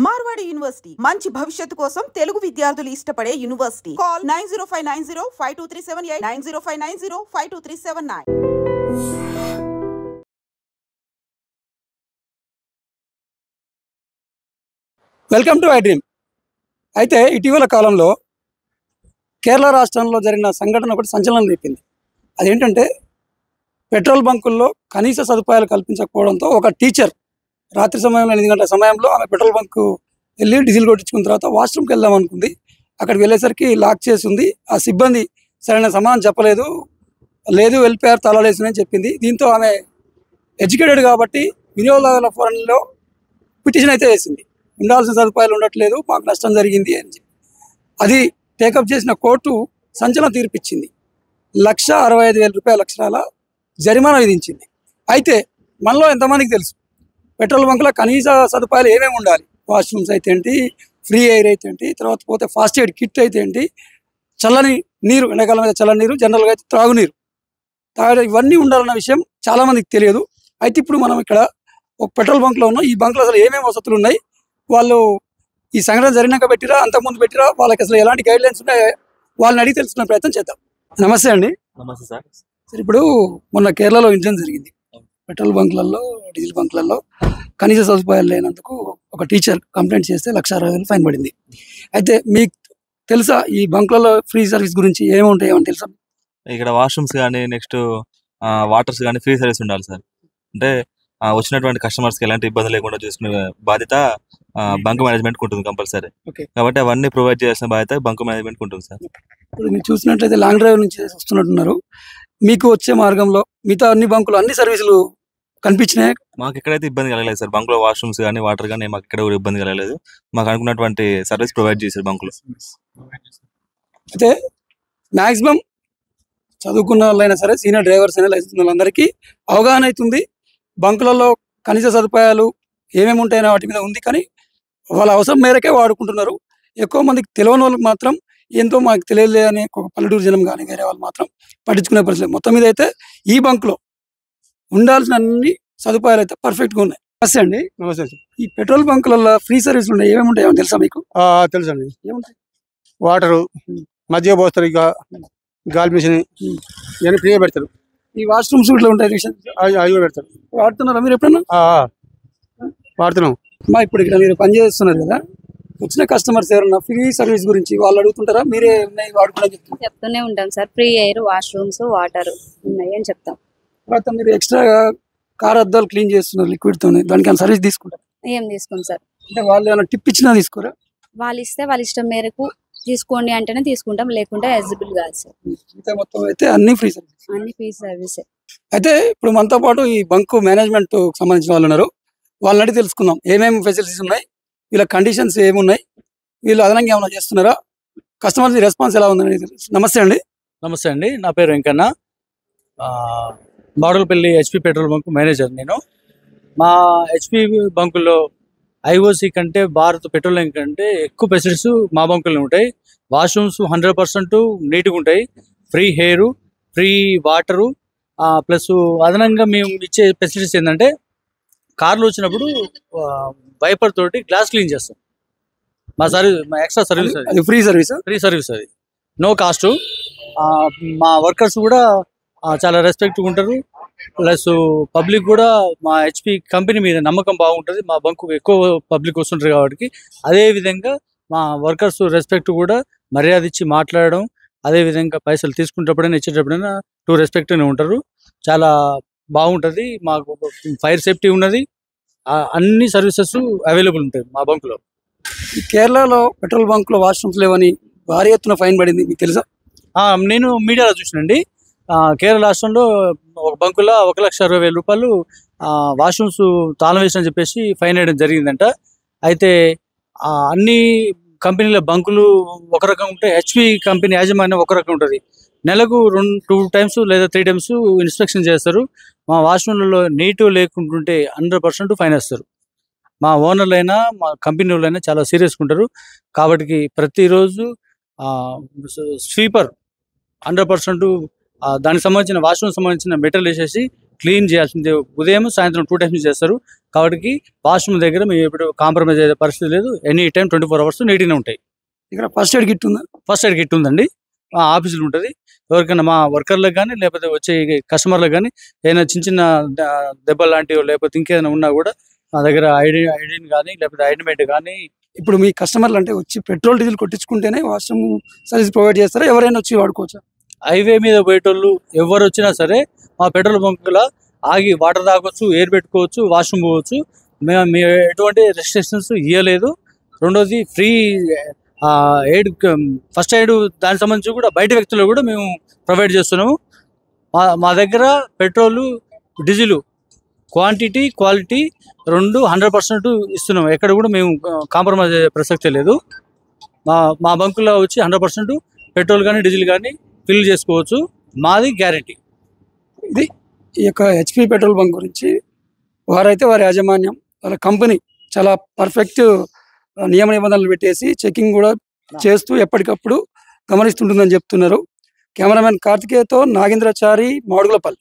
Marwadi university మంచి భవిష్యత్తు కోసం తెలుగు విద్యార్థులు ఇష్టపడే university. Call 9059052378 9059052379. Welcome to I dream. అయితే ఇటీవల కాలంలో కేరళ రాష్ట్రంలో జరిగిన సంఘటన ఒకటి సంచలనం రేపింది. అదేంటంటే పెట్రోల్ బంకుల్లో కనీస సదుపాయాలు కల్పించకపోవడంతో ఒక టీచర్ రాత్రి సమయంలో 8 గంటల సమయంలో ఆమె పెట్రోల్ బంకు వెళ్ళి డీజిల్ కొట్టించుకున్న తర్వాత వాష్రూమ్కి వెళ్దాం అనుకుంది. అక్కడికి వెళ్ళేసరికి లాక్ చేసి ఉంది. ఆ సిబ్బంది సరైన సమాధానం చెప్పలేదు, లేదు వెళ్ళిపోయారు తాళాలేసిందని చెప్పింది. దీంతో ఆమె ఎడ్యుకేటెడ్ కాబట్టి వినియోగదారుల ఫోరంలో పిటిషన్ అయితే వేసింది. ఉండాల్సిన సదుపాయాలు ఉండట్లేదు, మాకు నష్టం జరిగింది అని చెప్పి. అది టేకప్ చేసిన కోర్టు సంచలన తీర్పిచ్చింది. 1,65,000 రూపాయల అక్షరాల జరిమానా విధించింది. అయితే మనలో ఎంతమందికి తెలుసు పెట్రోల్ బంకులో కనీస సదుపాయాలు ఏమేమి ఉండాలి? వాష్రూమ్స్ అయితే ఏంటి, ఫ్రీ ఎయిర్ అయితే ఏంటి, తర్వాత పోతే ఫాస్ట్ ఎయిడ్ కిట్ అయితే ఏంటి, చల్లని నీరు, ఎండాకాలం అయితే చల్లని నీరు, జనరల్గా అయితే త్రాగునీరు, ఇవన్నీ ఉండాలన్న విషయం చాలామందికి తెలియదు. అయితే ఇప్పుడు మనం ఇక్కడ ఒక పెట్రోల్ బంక్లో ఉన్నాం. ఈ బంక్లో అసలు ఏమేమి వసతులు ఉన్నాయి, వాళ్ళు ఈ సంఘటన జరిగినాక పెట్టిరా అంతకుముందు పెట్టిరా, వాళ్ళకి అసలు ఎలాంటి గైడ్ లైన్స్ ఉన్నాయో వాళ్ళని అడిగి తెలుసుకునే ప్రయత్నం చేద్దాం. నమస్తే అండి. నమస్తే సార్. సార్, ఇప్పుడు మొన్న కేరళలో ఇన్సిడెంట్ జరిగింది. పెట్రోల్ బంక్లలో, డీజిల్ బంక్లలో కనీస సదుపాయాలు లేనందుకు ఒక టీచర్ కంప్లైంట్ చేస్తే 1,60,000 ఫైన్ పడింది. అయితే మీకు తెలుసా ఈ బంక్లలో ఫ్రీ సర్వీస్ గురించి ఏముంటాయో అని తెలుసా? ఇక్కడ వాష్రూమ్స్ కానీ, నెక్స్ట్ వాటర్స్ కానీ ఫ్రీ సర్వీస్ ఉండాలి సార్. అంటే వచ్చినటువంటి కస్టమర్స్కి ఎలాంటి ఇబ్బంది లేకుండా చూసుకునే బాధ్యత బంక్ మేనేజ్మెంట్కి ఉంటుంది కంపల్సరీ. కాబట్టి అవన్నీ ప్రొవైడ్ చేయాల్సిన బాధ్యత బంక్ మేనేజ్మెంట్కి ఉంటుంది సార్. ఇప్పుడు మీరు చూసినట్లయితే లాంగ్ డ్రైవ్ నుంచి వస్తున్నట్టున్నారు. మీకు వచ్చే మార్గంలో మిగతా అన్ని బంకులు అన్ని సర్వీసులు కనిపించినాయి? మాకు ఎక్కడైతే ఇబ్బంది కలగలేదు సార్. బంక్లో వాష్రూమ్స్ కానీ, వాటర్ కానీ మాకు ఎక్కడ కూడా ఇబ్బంది కలగలేదు. మాకు అనుకున్నటువంటి సర్వీస్ ప్రొవైడ్ చేశారు బంకులు. అయితే మ్యాక్సిమం చదువుకున్న వాళ్ళైనా సరే, సీనియర్ డ్రైవర్స్ అయినా, లైసెన్స్ ఉన్న వాళ్ళందరికీ అవగాహన అవుతుంది. బంకులలో కనీస సదుపాయాలు ఏమేమి ఉంటాయని వాటి మీద ఉంది, కానీ వాళ్ళ అవసరం మేరకే వాడుకుంటున్నారు. ఎక్కువ మందికి తెలియని వాళ్ళకి మాత్రం ఎంతో మాకు తెలియలే అని ఒక పల్లెటూరు జనం కానీ వేరే వాళ్ళు మాత్రం పట్టించుకునే పరిస్థితి. మొత్తం మీద అయితే ఈ బంక్లో ఉండాల్సిన అన్ని సదుపాయాలు అయితే పర్ఫెక్ట్గా ఉన్నాయి. నమస్తే అండి. నమస్తే. ఈ పెట్రోల్ బంకులలో ఫ్రీ సర్వీసులు ఉన్నాయి, ఏమేమి ఉంటాయో తెలుసా మీకు? తెలుసండి. ఏముంటాయి? వాటరు, మధ్య పోస్తారు, ఇక గాలి మిషన్ ఇవన్నీ ఫ్రీగా పెడతారు. ఈ వాష్రూమ్స్ ఇట్లా ఉంటాయి, అవి కూడా పెడతారు. వాడుతున్నారా మీరు ఎప్పుడన్నా? వాడుతున్నాం. ఇప్పుడు ఇక్కడ మీరు పని చేస్తున్నారు కదా, వచ్చిన కస్టమర్స్ ఎవరన్నా ఫ్రీ సర్వీస్ గురించి వాళ్ళు అడుగుతుంటారా? మీరే ఉన్నాయి వాడుకోవడం చెప్తూనే ఉంటాం sir. Free air, washrooms, water ఉన్నాయి అని చెప్తాం. తర్వాత మీరు ఎక్స్ట్రా కార్ అద్దాలు క్లీన్ చేస్తున్నారు లిక్విడ్ తోనే, దానికి సర్వీస్ తీసుకుంటారు? ఏం తీసుకోం సార్. అంటే వాళ్ళు ఏమైనా టిప్ ఇచ్చినా తీసుకోరా? వాళ్ళు ఇస్తే వాళ్ళ ఇష్టం మేరకు తీసుకోండి అంటేనే తీసుకుంటాం, లేకుంటే ఎలిజిబుల్ కాదు సార్. మొత్తం అయితే అన్ని ఫ్రీ సర్వీస్. అన్ని ఫ్రీ సర్వీస్. అయితే ఇప్పుడు మనతో పాటు ఈ బంక్ మేనేజ్మెంట్ సంబంధించిన వాళ్ళు ఉన్నారు. వాళ్ళని అడిగి తెలుసుకుందాం ఏమేమి ఫెసిలిటీస్ ఉన్నాయి, వీళ్ళ కండిషన్స్ ఏమున్నాయి, వీళ్ళు అదనంగా ఏమైనా చేస్తున్నారా, కస్టమర్స్ రెస్పాన్స్ ఎలా ఉందని. నమస్తే అండి. నమస్తే అండి, నా పేరు Venkanna. Badalapalli HP petrol bunk manager నేను. మా హెచ్పి బంకుల్లో ఐఓసి కంటే, భారత్ పెట్రోలియం కంటే ఎక్కువ ఫెసిలిటీస్ మా బంకుల్లో ఉంటాయి. వాష్రూమ్స్ 100% నీట్గా ఉంటాయి. Free hair, free water, plus అదనంగా మేము ఇచ్చే ఫెసిలిటీస్ ఏంటంటే కార్లు వచ్చినప్పుడు వైపర్ తోటి గ్లాస్ క్లీన్ చేస్తాం. మా సర్వీస్, మా ఎక్స్ట్రా సర్వీస్ అది. Free service. ఫ్రీ సర్వీస్ అది, నో కాస్ట్. మా వర్కర్స్ కూడా చాలా రెస్పెక్ట్గా ఉంటారు. ప్లస్ పబ్లిక్ కూడా మా హెచ్పి కంపెనీ మీద నమ్మకం బాగుంటుంది. మా బంకు ఎక్కువ పబ్లిక్ వస్తుంటారు కాబట్టి అదేవిధంగా మా వర్కర్స్ రెస్పెక్ట్ కూడా మర్యాద ఇచ్చి మాట్లాడడం, అదేవిధంగా పైసలు తీసుకునేటప్పుడైనా ఇచ్చేటప్పుడైనా టు రెస్పెక్ట్గానే ఉంటారు. చాలా బాగుంటుంది. మాకు ఫైర్ సేఫ్టీ ఉన్నది, అన్ని సర్వీసెస్ అవైలబుల్ ఉంటాయి మా బంకులో. ఈ కేరళలో పెట్రోల్ బంక్లో వాష్రూమ్స్ లేవని భారీ ఎత్తున ఫైన్ పడింది, మీకు తెలుసా? నేను మీడియాలో చూసినండి. కేరళ రాష్ట్రంలో ఒక బంకులో 1,60,000 రూపాయలు వాష్రూమ్స్ తాళం వేసిన చెప్పేసి ఫైన్ వేయడం జరిగిందంట. అయితే అన్ని కంపెనీల బంకులు ఒక రకం ఉంటాయి, హెచ్పి కంపెనీ యాజమాన్యం ఒక రకం ఉంటుంది. నెలకు 2 times లేదా 3 times ఇన్స్పెక్షన్ చేస్తారు. మా వాష్రూమ్లలో నీటు లేకుంటుంటే 100% ఫైన్ వేస్తారు. మా ఓనర్లైనా, మా కంపెనీ వాళ్ళైనా చాలా సీరియస్గా ఉంటారు. కాబట్టి ప్రతిరోజు స్వీపర్ 100% దానికి సంబంధించిన వాష్రూమ్ సంబంధించిన మెటీరియల్ వేసేసి క్లీన్ చేయాల్సిందే. ఉదయం, సాయంత్రం 2 times చేస్తారు. కాబట్టి వాష్రూమ్ దగ్గర మేము ఎప్పుడు కాంప్రమైజ్ అయ్యే పరిస్థితి లేదు. ఎనీ టైం 24 hours నీట్గానే ఉంటాయి. ఇక్కడ ఫస్ట్ ఎయిడ్ కిట్ ఉందా? ఫస్ట్ ఎయిడ్ కిట్ ఉందండి, ఆఫీసులో ఉంటుంది. ఎవరికైనా మా వర్కర్లకు కానీ లేకపోతే వచ్చే కస్టమర్లకు కానీ ఏదైనా చిన్న చిన్న దెబ్బలు లాంటివి లేకపోతే ఇంకేదైనా ఉన్నా కూడా మా దగ్గర ఐడిన్ కానీ లేకపోతే ఐడెంటిమెంట్ కానీ. ఇప్పుడు మీ కస్టమర్లు అంటే వచ్చి పెట్రోల్ డీజిల్ కొట్టించుకుంటేనే వాష్రూమ్ సర్వీస్ ప్రొవైడ్ చేస్తారా, ఎవరైనా వచ్చి వాడుకోవచ్చా? హైవే మీద పోయేటోళ్ళు ఎవరు వచ్చినా సరే మా పెట్రోల్ బంకులో ఆగి వాటర్ తాగొచ్చు, ఎయిర్ పెట్టుకోవచ్చు, వాష్రూమ్ పోవచ్చు. మేము ఎటువంటి రెస్ట్రిక్షన్స్ ఇవ్వలేదు. రెండోది ఫ్రీ ఎయిడ్, ఫస్ట్ ఎయిడ్ దానికి సంబంధించి కూడా బయట వ్యక్తులు కూడా మేము ప్రొవైడ్ చేస్తున్నాము. మా దగ్గర పెట్రోలు డీజిల్ క్వాంటిటీ క్వాలిటీ రెండు 100% ఇస్తున్నాము. ఎక్కడ కూడా మేము కాంప్రమైజ్ అయ్యే ప్రసక్తే లేదు. మా బంకులో వచ్చి 100% పెట్రోల్ కానీ డీజిల్ కానీ ఫిల్ చేసుకోవచ్చు. మాది గ్యారెంటీ. ఇది ఈ యొక్క హెచ్పి పెట్రోల్ బంక్ గురించి వారైతే వారి యాజమాన్యం వాళ్ళ కంపెనీ చాలా పర్ఫెక్ట్ నియమ నిబంధనలు పెట్టేసి చెకింగ్ కూడా చేస్తూ ఎప్పటికప్పుడు గమనిస్తుంటుందని చెప్తున్నారు. కెమెరామెన్ కార్తికేయతో నాగేంద్రచారి, మాడుగులపల్లి.